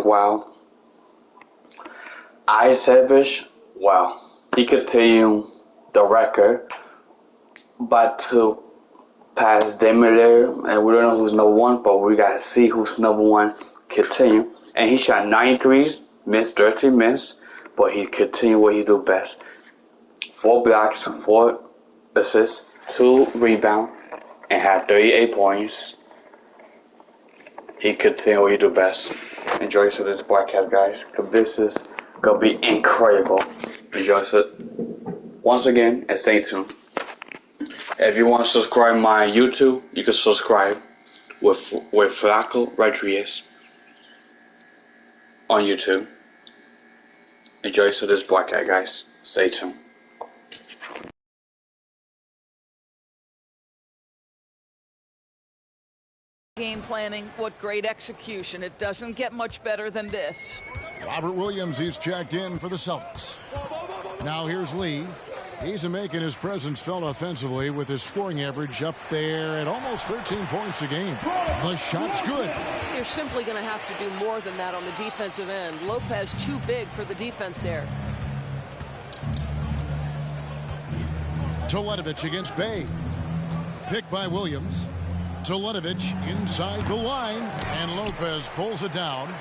wow. Isevich, wow. He continued the record by 2 past Demiller, and we don't know who's number 1, but we gotta see who's number 1 continue. And he shot 9 threes, missed 13 minutes, but he continued what he do best. 4 blocks, 4 assists, 2 rebounds, and had 38 points. He continued what he do best. Enjoy this podcast, guys, because this is gonna be incredible. Enjoy it. Once again, and stay tuned. If you want to subscribe my YouTube, you can subscribe with Flaco Rodriguez on YouTube. Enjoy this podcast, guys. Stay tuned. Game planning, what great execution. It doesn't get much better than this. Robert Williams is checked in for the Celtics. Now here's Lee. He's making his presence felt offensively with his scoring average up there at almost 13 points a game. The shot's good. You're simply going to have to do more than that on the defensive end. Lopez too big for the defense there. Teletovic against Bay. Picked by Williams. Teletovic inside the line, and Lopez pulls it down.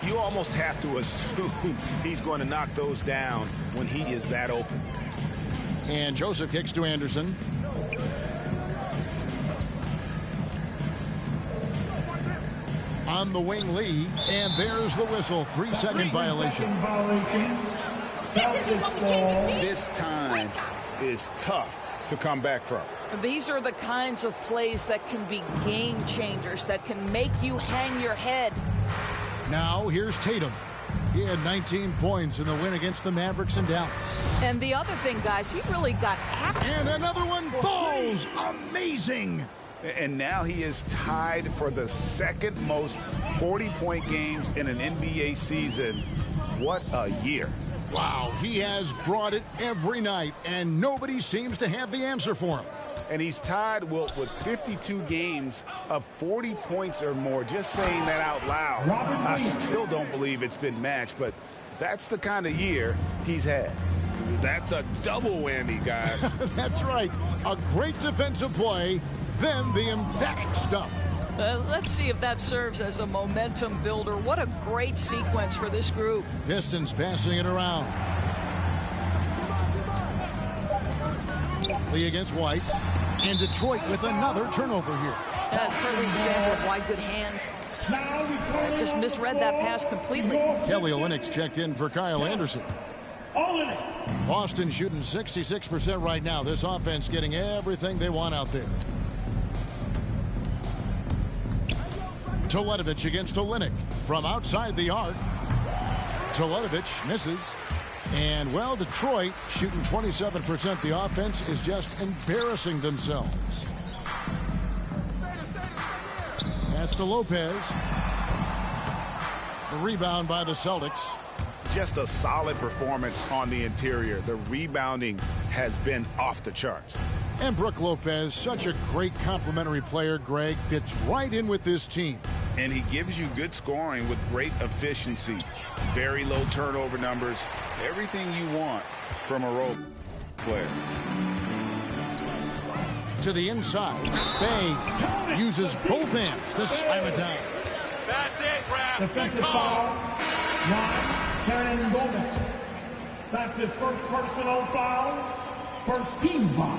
You almost have to assume he's going to knock those down when he is that open. And Joseph kicks to Anderson. On the wing, Lee, and there's the whistle. 3-second violation. This time is tough to come back from. These are the kinds of plays that can be game changers, that can make you hang your head. Now here's Tatum. He had 19 points in the win against the Mavericks in Dallas. And the other thing, guys, he really got after. And another one falls. Amazing. And now he is tied for the second most 40-point games in an NBA season. What a year. Wow, he has brought it every night, and nobody seems to have the answer for him. And he's tied with 52 games of 40 points or more. Just saying that out loud, I still don't believe it's been matched, but that's the kind of year he's had. That's a double whammy, guys. That's right. A great defensive play, then the emphatic stuff. Let's see if that serves as a momentum builder. What a great sequence for this group. Pistons passing it around. Lee against White. And Detroit with another turnover here. Further example of why good hands just misread that pass completely. Kelly Olynyk checked in for Kyle Anderson. Boston shooting 66% right now. This offense getting everything they want out there. Teletovic against Olynyk from outside the arc. Teletovic misses. And, well, Detroit shooting 27%. The offense is just embarrassing themselves. Pass to Lopez. The rebound by the Celtics. Just a solid performance on the interior. The rebounding has been off the charts. And Brook Lopez, such a great complimentary player, Greg, fits right in with this team. And he gives you good scoring with great efficiency. Very low turnover numbers. Everything you want from a role player. To the inside. Bay uses both hands to slam it down. That's it, Rap. Defensive foul. Ken Gomez. That's his first personal foul. First team foul.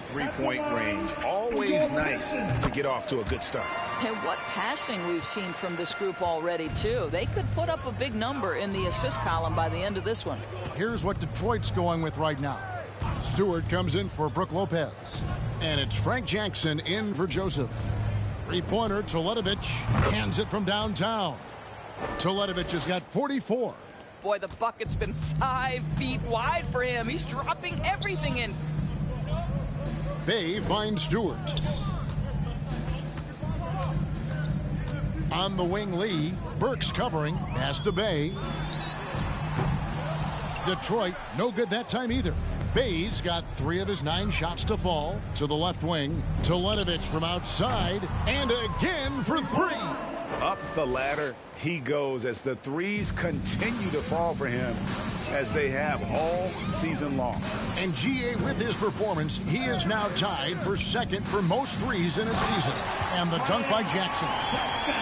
Three-point range. Always nice to get off to a good start. And what passing we've seen from this group already, too. They could put up a big number in the assist column by the end of this one. Here's what Detroit's going with right now. Stewart comes in for Brook Lopez. And it's Frank Jackson in for Joseph. Three-pointer, Teletovic hands it from downtown. Teletovic has got 44. Boy, the bucket's been 5 feet wide for him. He's dropping everything in. Bay finds Stewart. On the wing, Lee. Burks covering. Pass to Bay. Detroit, no good that time either. Bay's got 3 of his 9 shots to fall. To the left wing. Teletovic from outside. And again for 3. Up the ladder he goes as the threes continue to fall for him as they have all season long. And GA, with his performance, he is now tied for second for most threes in a season. And the dunk by Jackson.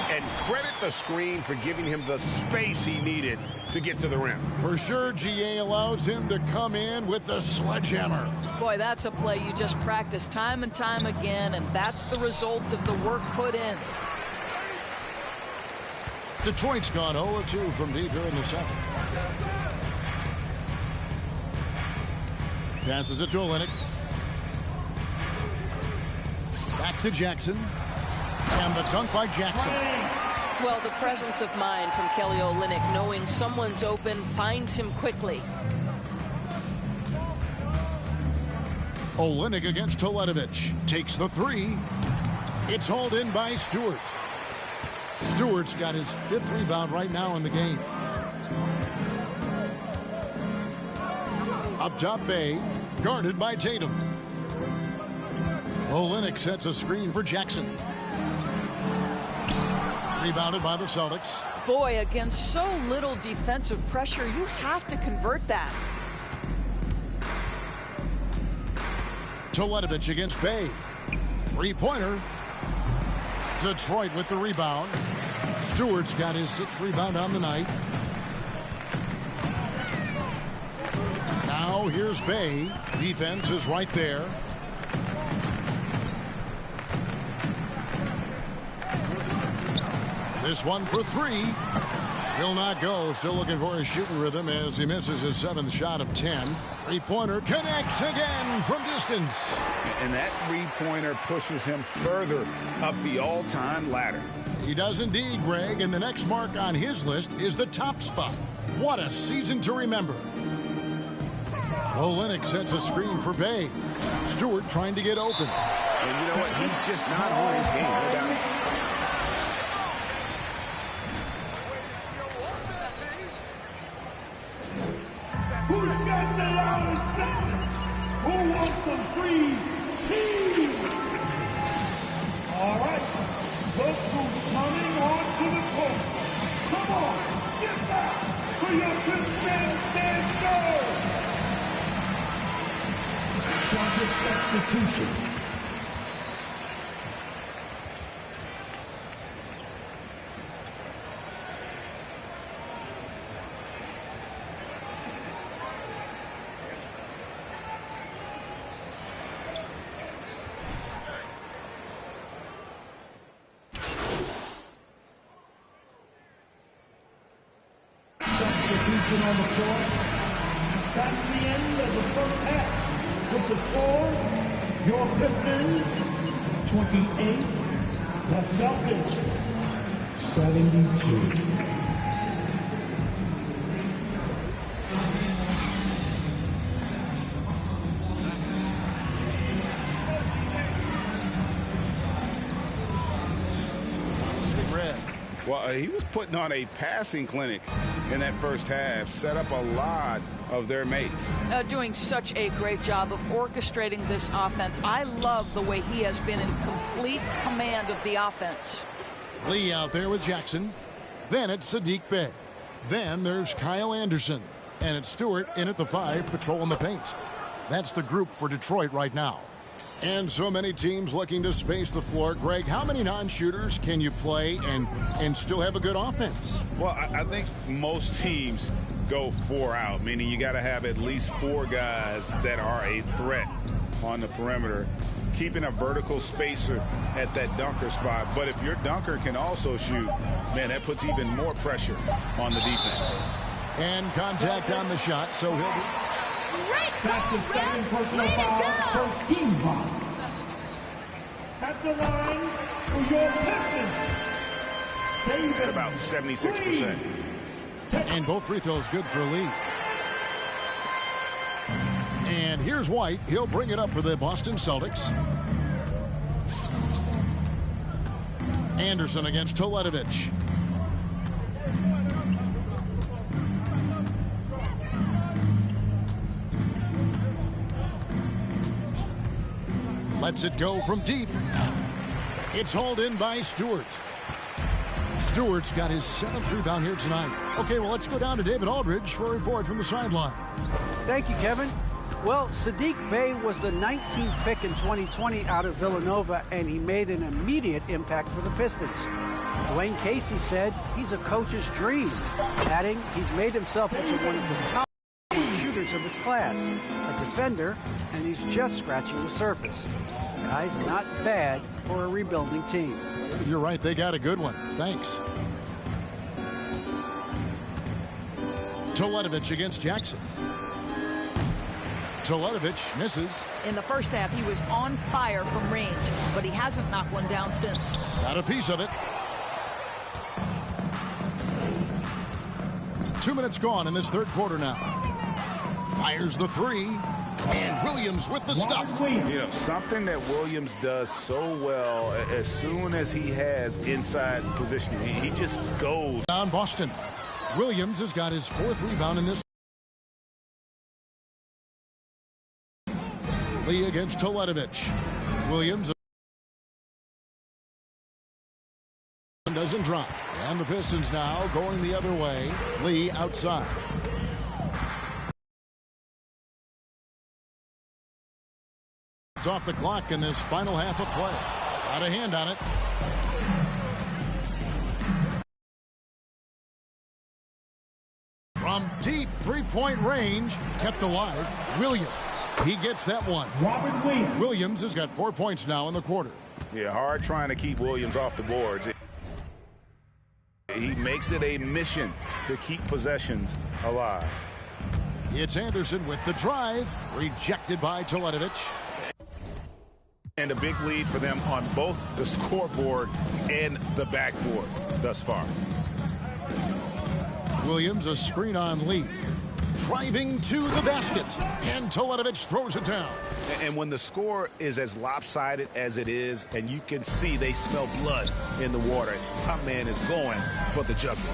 And credit the screen for giving him the space he needed to get to the rim. For sure, GA allows him to come in with the sledgehammer. Boy, that's a play you just practice time and time again, and that's the result of the work put in. Detroit's gone 0-2 from deep here in the second. Passes it to Olynyk. Back to Jackson. And the dunk by Jackson. Well, the presence of mind from Kelly Olynyk, knowing someone's open, finds him quickly. Olynyk against Teletovic. Takes the three. It's hauled in by Stewart. Stewart's got his 5th rebound right now in the game. Up top, Bay, guarded by Tatum. Olynyk sets a screen for Jackson. Rebounded by the Celtics. Boy, against so little defensive pressure, you have to convert that. Teletovic against Bay. Three-pointer. Detroit with the rebound. Stewart's got his 6th rebound on the night. Now here's Bay. Defense is right there. This one for 3. He'll not go. Still looking for his shooting rhythm as he misses his 7th shot of 10. Three-pointer connects again from distance. And that three-pointer pushes him further up the all-time ladder. He does indeed, Greg, and the next mark on his list is the top spot. What a season to remember. Olynyk sets a screen for Bay. Stewart trying to get open. And you know what? He's just not on his game. No doubt. Who's got the loudest section? Who wants some free tea? All right, look who's coming onto the court. Come on, get back for your good man, stand Second substitution. On the floor. That's the end of the first half. With the score, your Pistons 28, the Celtics 72. Well, he was putting on a passing clinic in that first half, set up a lot of their mates. Doing such a great job of orchestrating this offense. I love the way he has been in complete command of the offense. Lee out there with Jackson. Then it's Saddiq Bey. Then there's Kyle Anderson. And it's Stewart in at the 5, patrolling the paint. That's the group for Detroit right now. And so many teams looking to space the floor. Greg, how many non-shooters can you play and still have a good offense? Well, I think most teams go 4 out, meaning you got to have at least 4 guys that are a threat on the perimeter, keeping a vertical spacer at that dunker spot. But if your dunker can also shoot, man, that puts even more pressure on the defense. And contact on the shot, so he'll be... That's the second personal foul, first team foul. At the line for your Pistons. Save it. About 76%. And both free throws good for Lee. And here's White. He'll bring it up for the Boston Celtics. Anderson against Teletovic. Lets it go from deep. It's hauled in by Stewart. Stewart's got his 7th rebound here tonight. Okay, well, let's go down to David Aldridge for a report from the sideline. Thank you, Kevin. Well, Saddiq Bey was the 19th pick in 2020 out of Villanova, and he made an immediate impact for the Pistons. Dwayne Casey said he's a coach's dream, adding he's made himself into one of the top shooters of his class, a defender, and he's just scratching the surface. Guy's not bad for a rebuilding team. You're right, they got a good one. Thanks. Teletovic against Jackson. Teletovic misses. In the first half, he was on fire from range, but he hasn't knocked one down since. Got a piece of it. 2 minutes gone in this third quarter now. Fires the three. And Williams with the stuff. You know, something that Williams does so well as soon as he has inside positioning, he just goes. Down Boston. Williams has got his 4th rebound in this. Lee against Teletovic. Williams doesn't drop. And the Pistons now going the other way. Lee outside. It's off the clock in this final half of play. Got a hand on it. From deep three-point range, kept alive, Williams. He gets that one. Williams has got 4 points now in the quarter. Yeah, hard trying to keep Williams off the boards. He makes it a mission to keep possessions alive. It's Anderson with the drive, rejected by Teletovic. And a big lead for them on both the scoreboard and the backboard thus far. Williams a screen on Lee. Driving to the basket. And Teletovic throws it down. And when the score is as lopsided as it is, and you can see they smell blood in the water, our man is going for the jugular.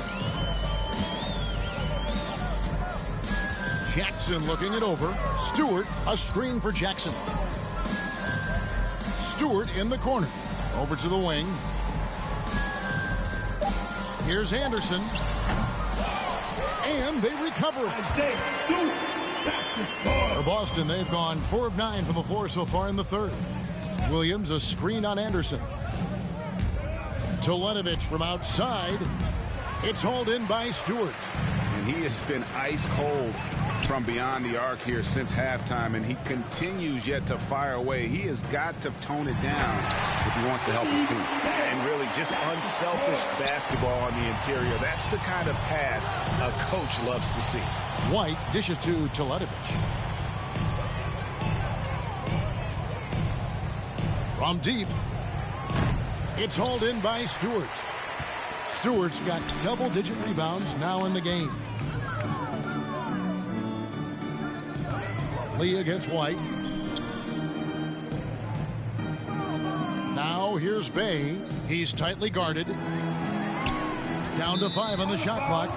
Jackson looking it over. Stewart, a screen for Jackson. Stewart in the corner. Over to the wing. Here's Anderson. And they recover it. For Boston, they've gone 4 of 9 from the floor so far in the third. Williams a screen on Anderson. Teletovic from outside. It's hauled in by Stewart. And he has been ice cold from beyond the arc here since halftime, and he continues yet to fire away. He has got to tone it down if he wants to help his team. And really just unselfish basketball on the interior. That's the kind of pass a coach loves to see. White dishes to Teletovic. From deep. It's hauled in by Stewart. Stewart's got double-digit rebounds now in the game. Lee against White. Now here's Bey. He's tightly guarded. Down to 5 on the shot clock.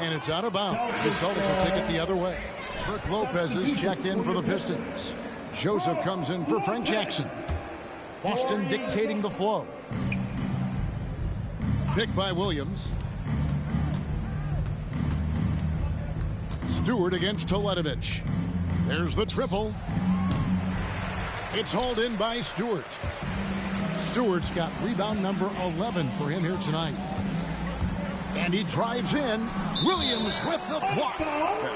And it's out of bounds. The Celtics will take it the other way. Brook Lopez is checked in for the Pistons. Joseph comes in for Frank Jackson. Boston dictating the flow. Picked by Williams. Stewart against Teletovic. There's the triple. It's hauled in by Stewart. Stewart's got rebound number 11 for him here tonight. And he drives in. Williams with the block.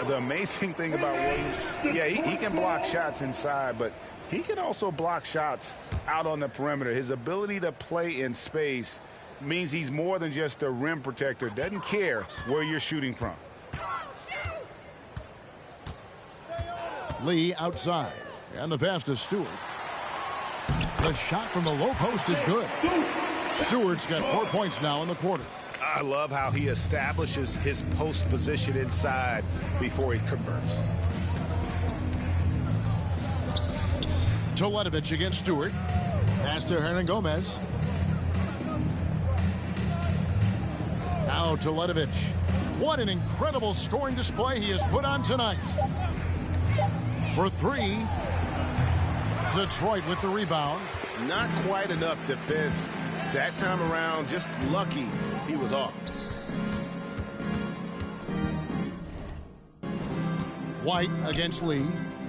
The amazing thing about Williams, yeah, he can block shots inside, but he can also block shots out on the perimeter. His ability to play in space means he's more than just a rim protector. Doesn't care where you're shooting from. Lee outside. And the pass to Stewart. The shot from the low post is good. Stewart's got 4 points now in the quarter. I love how he establishes his post position inside before he converts. Teletovic against Stewart. Pass to Hernangomez. Now Teletovic. What an incredible scoring display he has put on tonight. For 3. Detroit with the rebound. Not quite enough defense that time around. Just lucky he was off. White against Lee.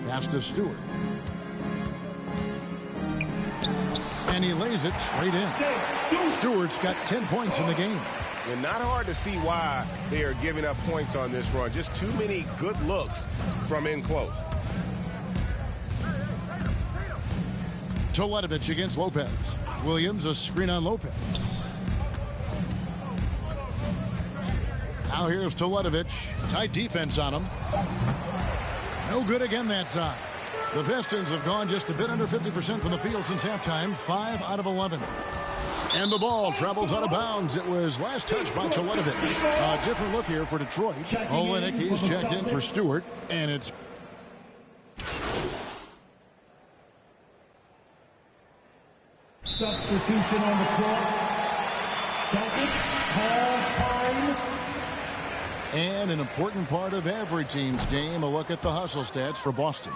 Pass to Stewart. And he lays it straight in. Stewart's got 10 points in the game. And not hard to see why they are giving up points on this run. Just too many good looks from in close. Toledovich against Lopez. Williams a screen on Lopez. Now here's Toledovich. Tight defense on him. No good again that time. The Pistons have gone just a bit under 50% from the field since halftime. 5 out of 11. And the ball travels out of bounds. It was last touched by Toledovich. A different look here for Detroit. Olynyk, he's checked in for Stewart. And it's substitution on the court. Celtics half-time. And an important part of every team's game, a look at the hustle stats for Boston.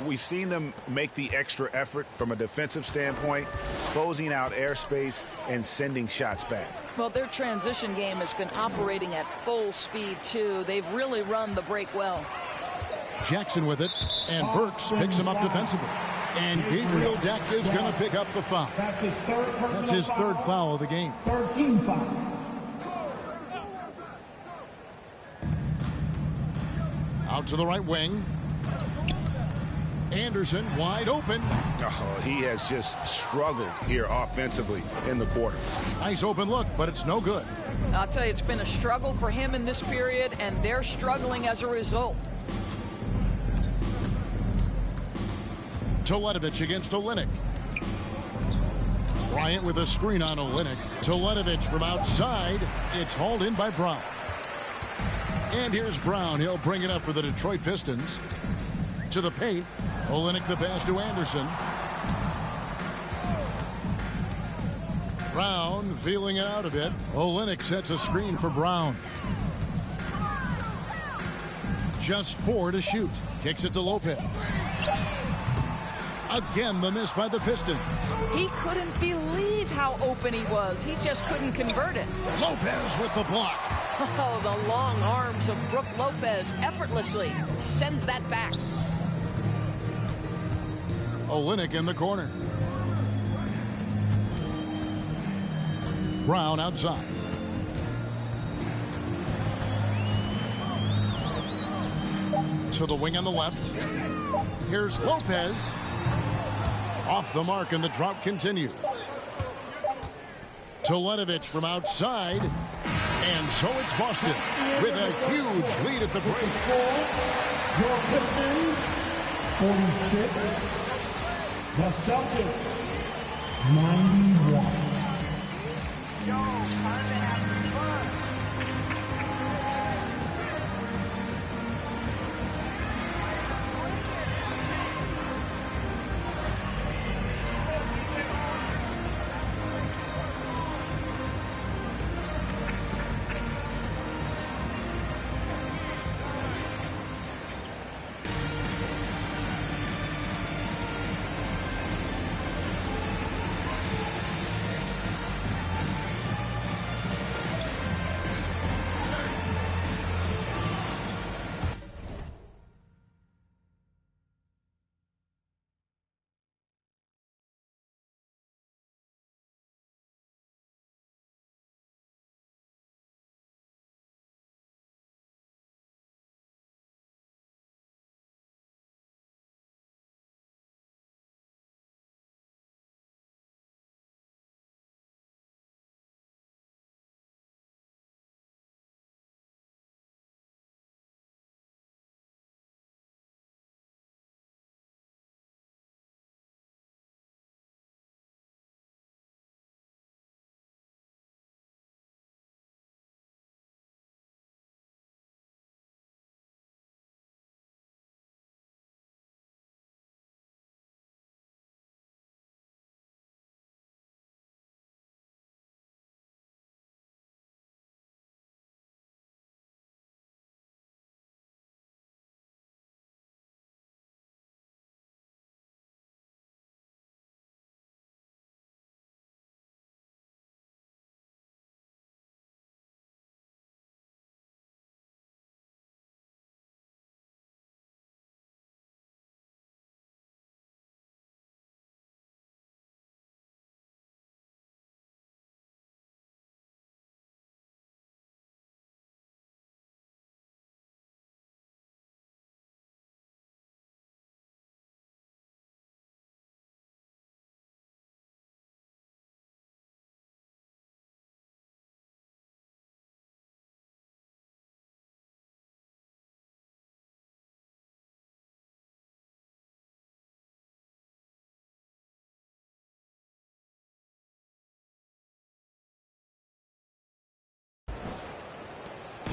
We've seen them make the extra effort from a defensive standpoint, closing out airspace and sending shots back. Well, their transition game has been operating at full speed, too. They've really run the break well. Jackson with it, and Burks picks him up defensively. And Gabriel Deck is going to pick up the foul. That's his third foul of the game. 13 foul. Out to the right wing. Anderson wide open. Oh, he has just struggled here offensively in the quarter. Nice open look, but it's no good. I'll tell you, it's been a struggle for him in this period, and they're struggling as a result. Toledovich against Olynyk. Bryant with a screen on Olynyk. Toledovich from outside. It's hauled in by Brown. And here's Brown. He'll bring it up for the Detroit Pistons. To the paint. Olynyk the pass to Anderson. Brown feeling it out a bit. Olynyk sets a screen for Brown. Just 4 to shoot. Kicks it to Lopez. Again, the miss by the Pistons. He couldn't believe how open he was. He just couldn't convert it. Lopez with the block. Oh, the long arms of Brook Lopez effortlessly sends that back. Olynyk in the corner. Brown outside. To the wing on the left. Here's Lopez. Off the mark, and the drought continues. Toledovich from outside. And so it's Boston with a huge lead at the break. Your Pistons, 46. The Celtics, 91.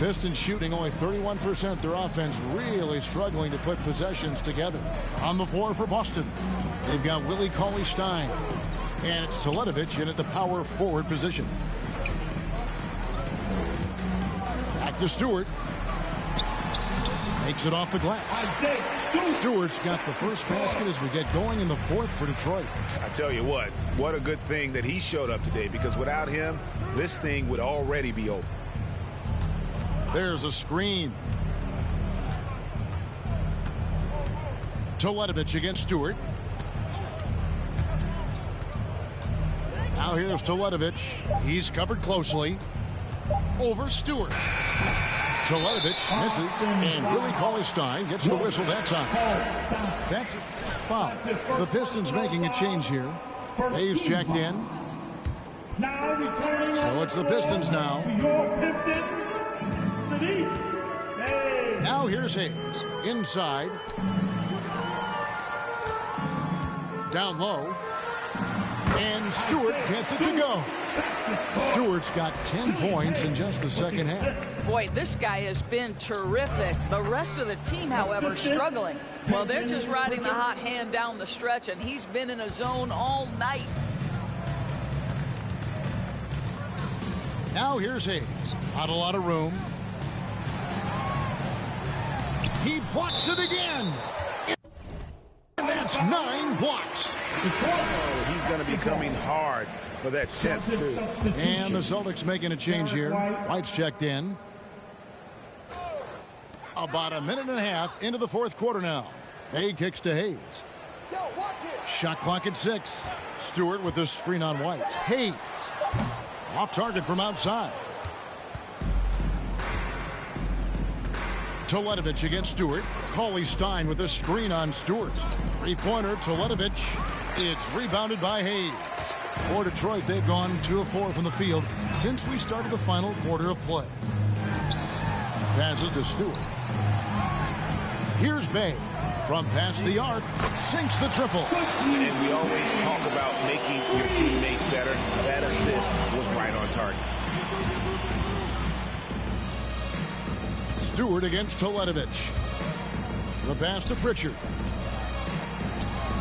Pistons shooting only 31%. Their offense really struggling to put possessions together. On the floor for Boston, they've got Willie Cauley-Stein. And it's Teletovic in at the power forward position. Back to Stewart. Makes it off the glass. Stewart's got the first basket as we get going in the fourth for Detroit. I tell you what a good thing that he showed up today, because without him, this thing would already be over. There's a screen. Teletovic against Stewart. Now here's Teletovic. He's covered closely. Over Stewart. Teletovic misses, and Willie Cauley-Stein gets the whistle that time. That's a foul. The Pistons making a change here. Hayes checked in. So it's the Pistons now. Now here's Hayes. Inside. Down low. And Stewart gets it to go. Stewart's got 10 points in just the second half. Boy, this guy has been terrific. The rest of the team, however, struggling. Well, they're just riding the hot hand down the stretch, and he's been in a zone all night. Now here's Hayes. Not a lot of room. He blocks it again. And that's 9 blocks. Oh, he's going to be coming hard for that 10th, too. And the Celtics making a change here. White's checked in. About a minute and a half into the fourth quarter now. Hay kicks to Hayes. Shot clock at 6. Stewart with the screen on White. Hayes. Off target from outside. Teletovic against Stewart. Cauley-Stein with a screen on Stewart. Three-pointer, Teletovic. It's rebounded by Hayes. For Detroit, they've gone 2 of 4 from the field since we started the final quarter of play. Passes to Stewart. Here's Bay. From past the arc, sinks the triple. And we always talk about making your teammate better. That assist was right on target. Stewart against Teletovic. The pass to Pritchard.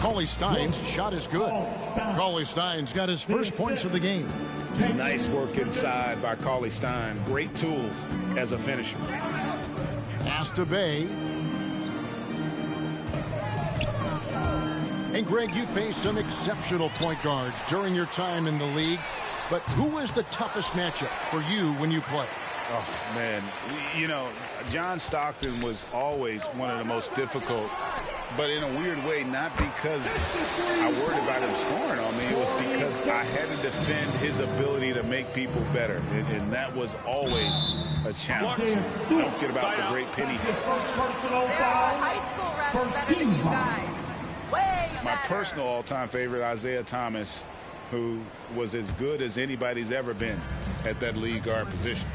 Cauley-Stein's shot is good. Cauley-Stein's got his first points of the game. Nice work inside by Cauley-Stein. Great tools as a finisher. Pass to Bay. And Greg, you faced some exceptional point guards during your time in the league. But who is the toughest matchup for you when you play? Oh, man. You know, John Stockton was always one of the most difficult, but in a weird way, not because I worried about him scoring on me. It was because I had to defend his ability to make people better, and that was always a challenge. Don't forget about the great Penny. There are high school refs better than you guys. Way better. My personal all-time favorite, Isaiah Thomas, who was as good as anybody's ever been at that lead guard position.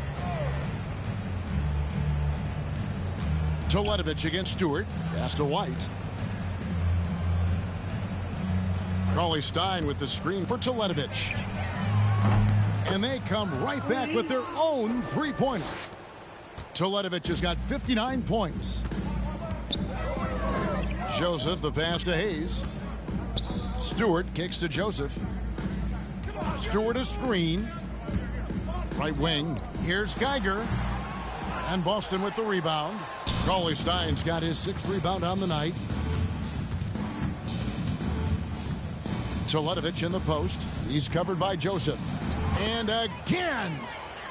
Teletovic against Stewart. Pass to White. Cauley-Stein with the screen for Teletovic. And they come right back with their own three-pointer. Teletovic has got 59 points. Joseph, the pass to Hayes. Stewart kicks to Joseph. Stewart a screen. Right wing. Here's Geiger. And Boston with the rebound. Cauley-Stein's got his 6th rebound on the night. Teletovic in the post. He's covered by Joseph. And again.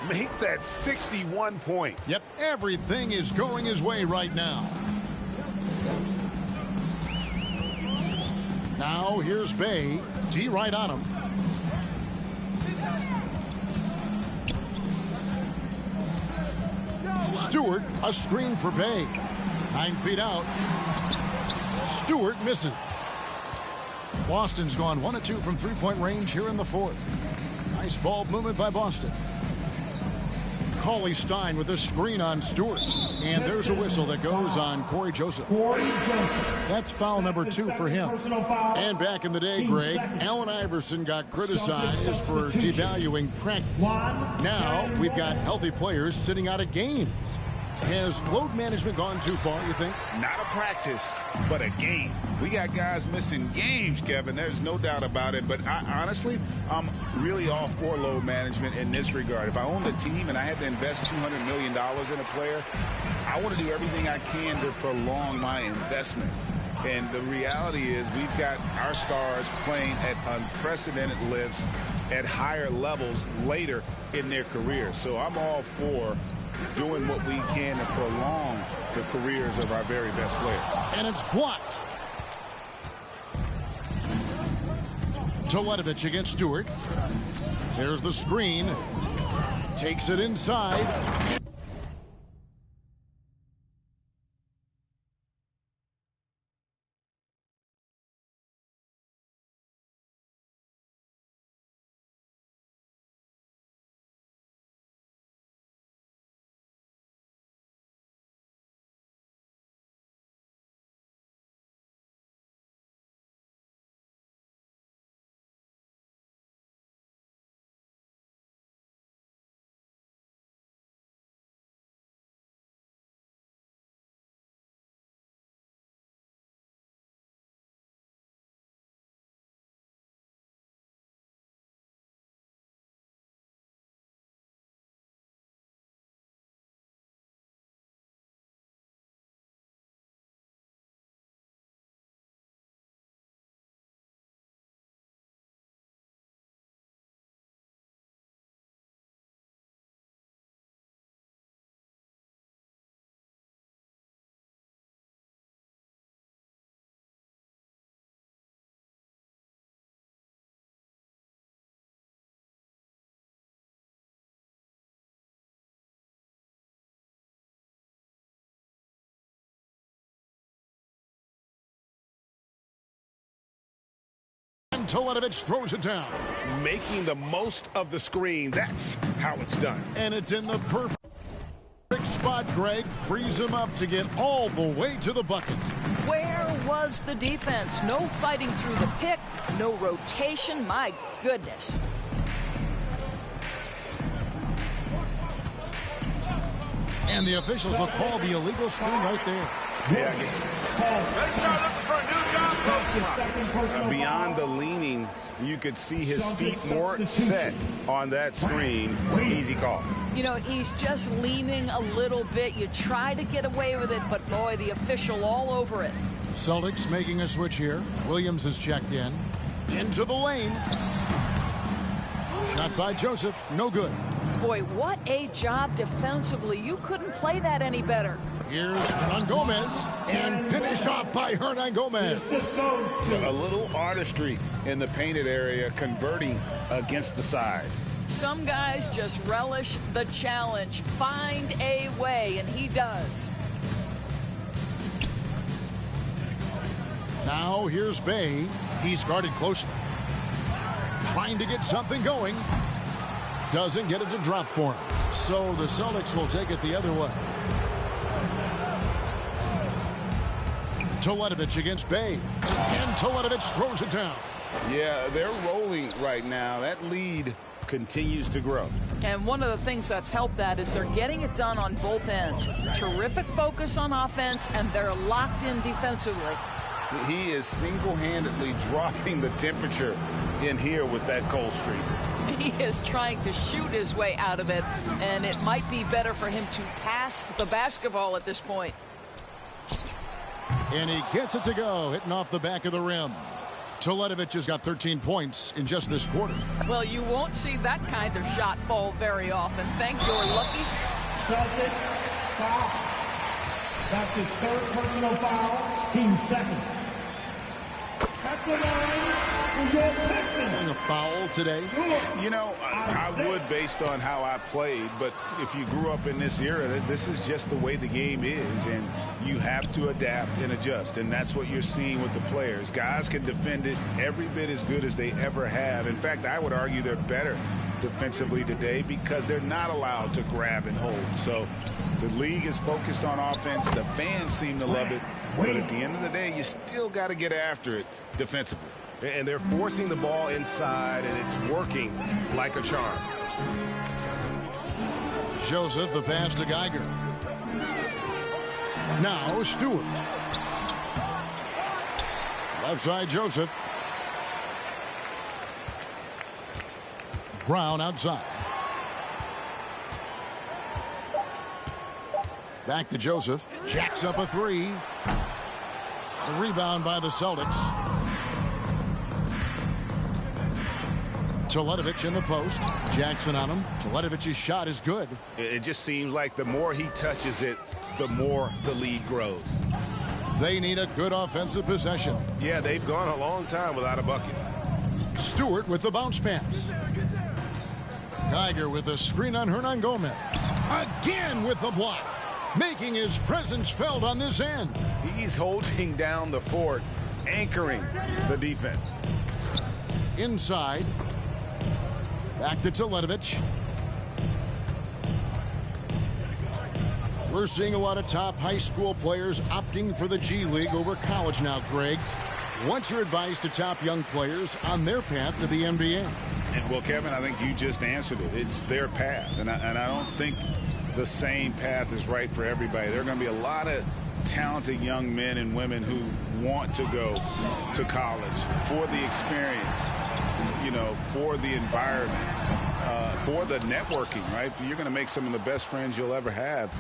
Make that 61 points. Yep, everything is going his way right now. Now here's Bay. T right on him. Stewart, a screen for Bay. 9 feet out. Stewart misses. Boston's gone 1 of 2 from three-point range here in the fourth. Nice ball movement by Boston. Cauley Stein with a screen on Stewart. And there's a whistle that goes on Corey Joseph. That's foul number 2 for him. And back in the day, Greg, Allen Iverson got criticized for devaluing practice. Now we've got healthy players sitting out of games. Has load management gone too far, you think? Not a practice, but a game. We got guys missing games, Kevin. There's no doubt about it. But honestly, I'm really all for load management in this regard. If I owned a team and I had to invest $200 million in a player, I want to do everything I can to prolong my investment. And the reality is we've got our stars playing at unprecedented lifts at higher levels later in their careers. So I'm all for doing what we can to prolong the careers of our very best players. And it's blocked. Teletovic against Stewart. There's the screen. Takes it inside. Teletovic throws it down. Making the most of the screen. That's how it's done. And it's in the perfect spot, Greg. Frees him up to get all the way to the bucket. Where was the defense? No fighting through the pick, no rotation. My goodness. And the officials will call the illegal screen right there. Yeah, I guess. Beyond the leaning, you could see his feet more set on that screen. Easy call. You know, he's just leaning a little bit. You try to get away with it, but boy, the official all over it. Celtics making a switch here. Williams has checked in. Into the lane. Shot by Joseph. No good. Boy, what a job defensively. You couldn't play that any better. Here's Hernangomez, and finished off by Hernangomez. A little artistry in the painted area, converting against the size. Some guys just relish the challenge. Find a way, and he does. Now here's Bay. He's guarded closely. Trying to get something going. Doesn't get it to drop for him. So the Celtics will take it the other way. Teletovic against Bay. And Teletovic throws it down. Yeah, they're rolling right now. That lead continues to grow. And one of the things that's helped that is they're getting it done on both ends. Terrific focus on offense, and they're locked in defensively. He is single-handedly dropping the temperature in here with that cold streak. He is trying to shoot his way out of it, and it might be better for him to pass the basketball at this point. And he gets it to go, hitting off the back of the rim. Teletovic has got 13 points in just this quarter. Well, you won't see that kind of shot fall very often. Thank your lucky. Celtic foul. That's his third personal foul. Team second. At the line for your Pistons. A foul today. You know, I would based on how I played, but if you grew up in this era, this is just the way the game is, and you have to adapt and adjust, and that's what you're seeing with the players. Guys can defend it every bit as good as they ever have. In fact, I would argue they're better defensively today because they're not allowed to grab and hold. So the league is focused on offense. The fans seem to love it. But at the end of the day, you still got to get after it defensively. And they're forcing the ball inside, and it's working like a charm. Joseph, the pass to Geiger. Now Stewart. Left side, Joseph. Brown outside. Back to Joseph. Jacks up a three. A rebound by the Celtics. Teletovic in the post. Jackson on him. Teletovic's shot is good. It just seems like the more he touches it, the more the lead grows. They need a good offensive possession. Yeah, they've gone a long time without a bucket. Stewart with the bounce pass. Geiger with a screen on Hernan Gomez. Again with the block. Making his presence felt on this end. He's holding down the fort, anchoring the defense. Inside. Back to Teletovic. We're seeing a lot of top high school players opting for the G League over college now, Greg. What's your advice to top young players on their path to the NBA? And well, Kevin, I think you just answered it. It's their path. And I don't think the same path is right for everybody. There are going to be a lot of talented young men and women who want to go to college for the experience, you know, for the environment, for the networking, right? You're going to make some of the best friends you'll ever have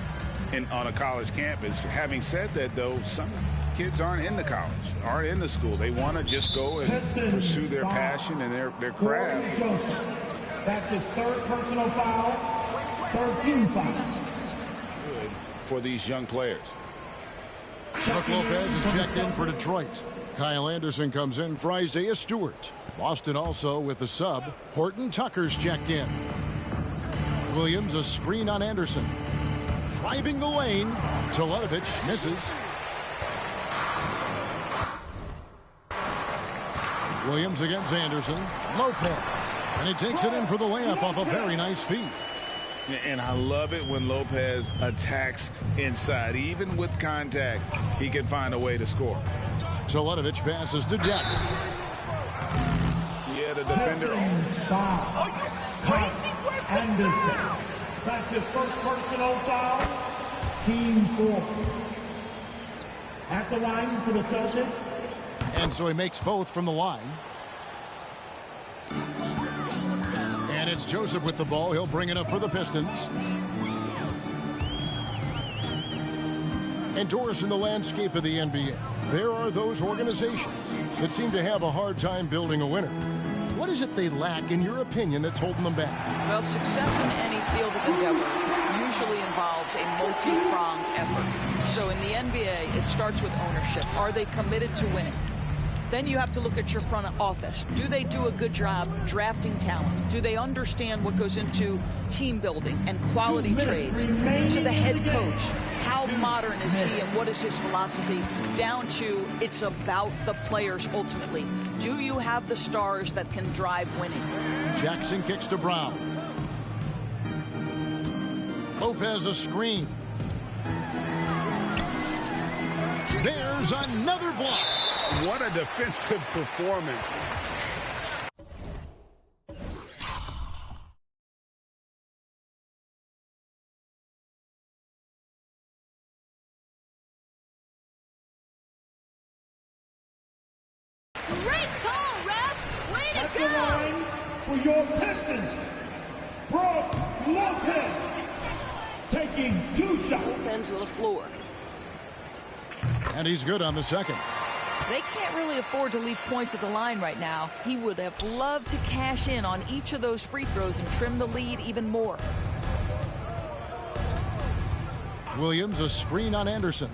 on a college campus. Having said that, though, some kids aren't in the college, aren't in the school. They want to just go and pursue their passion and their craft. That's his third personal foul. 13 foul. Good for these young players. Brook Lopez is checked in for Detroit. Kyle Anderson comes in for Isaiah Stewart. Boston also with the sub. Horton Tucker's checked in. Williams a screen on Anderson. Driving the lane. Teletovic misses. Williams against Anderson. Lopez. And he takes it in for the layup off a very nice feed. And I love it when Lopez attacks inside. Even with contact, he can find a way to score. Teletovic passes to Jack. Yeah, the defender. Anderson. That's his first personal foul. Team 4. At the line for the Celtics. And so he makes both from the line. And it's Joseph with the ball. He'll bring it up for the Pistons. And Doris, in the landscape of the NBA, there are those organizations that seem to have a hard time building a winner. What is it they lack, in your opinion, that's holding them back? Well, success in any field of endeavor usually involves a multi-pronged effort. So in the NBA, it starts with ownership. Are they committed to winning? Then you have to look at your front office. Do they do a good job drafting talent? Do they understand what goes into team building and quality trades? To the head coach, how modern is he and what is his philosophy? Down to it's about the players ultimately. Do you have the stars that can drive winning? Jackson kicks to Brown. Lopez a screen. There's another block. What a defensive performance. Great call, Ref! Way to At go! the line for your Pistons, Brook Lopez. Taking 2 shots. Both ends of the floor. And he's good on the second. They can't really afford to leave points at the line right now. He would have loved to cash in on each of those free throws and trim the lead even more. Williams a screen on Anderson.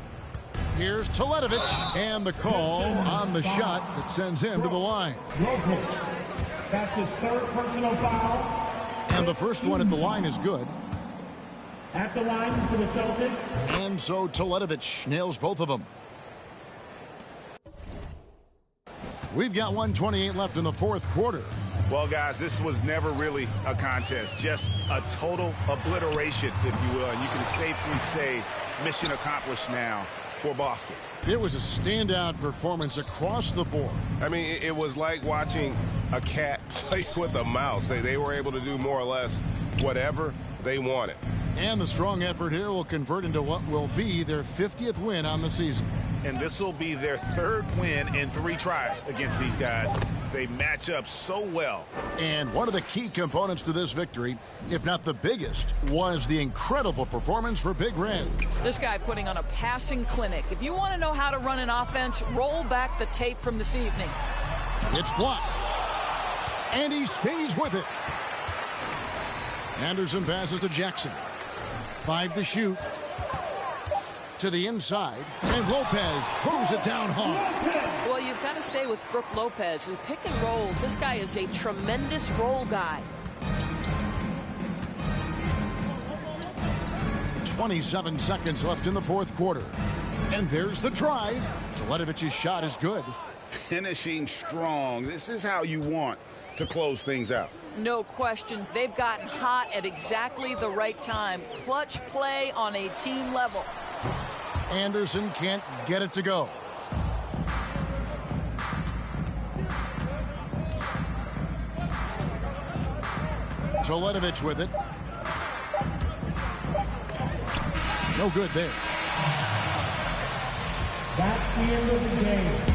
Here's Teletovic, and the call on the shot that sends him to the line. Lopez. That's his third personal foul. And the first one at the line is good. At the line for the Celtics. And so Teletovic nails both of them. We've got 1:28 left in the fourth quarter. Well, guys, this was never really a contest, just a total obliteration, if you will. And you can safely say mission accomplished now for Boston. It was a standout performance across the board. I mean, it was like watching a cat play with a mouse. They were able to do more or less whatever they wanted. And the strong effort here will convert into what will be their 50th win on the season. And this will be their 3rd win in 3 tries against these guys. They match up so well. And one of the key components to this victory, if not the biggest, was the incredible performance for Big Red. This guy putting on a passing clinic. If you want to know how to run an offense, roll back the tape from this evening. It's blocked. And he stays with it. Anderson passes to Jackson. 5 to shoot. To the inside, and Lopez throws it down hard. Well, you've got to stay with Brook Lopez. In pick and rolls, this guy is a tremendous roll guy. 27 seconds left in the 4th quarter. And there's the drive. Teletovich's shot is good. Finishing strong. This is how you want to close things out. No question. They've gotten hot at exactly the right time. Clutch play on a team level. Anderson can't get it to go. Teletovich with it. No good there. That's the end of the game.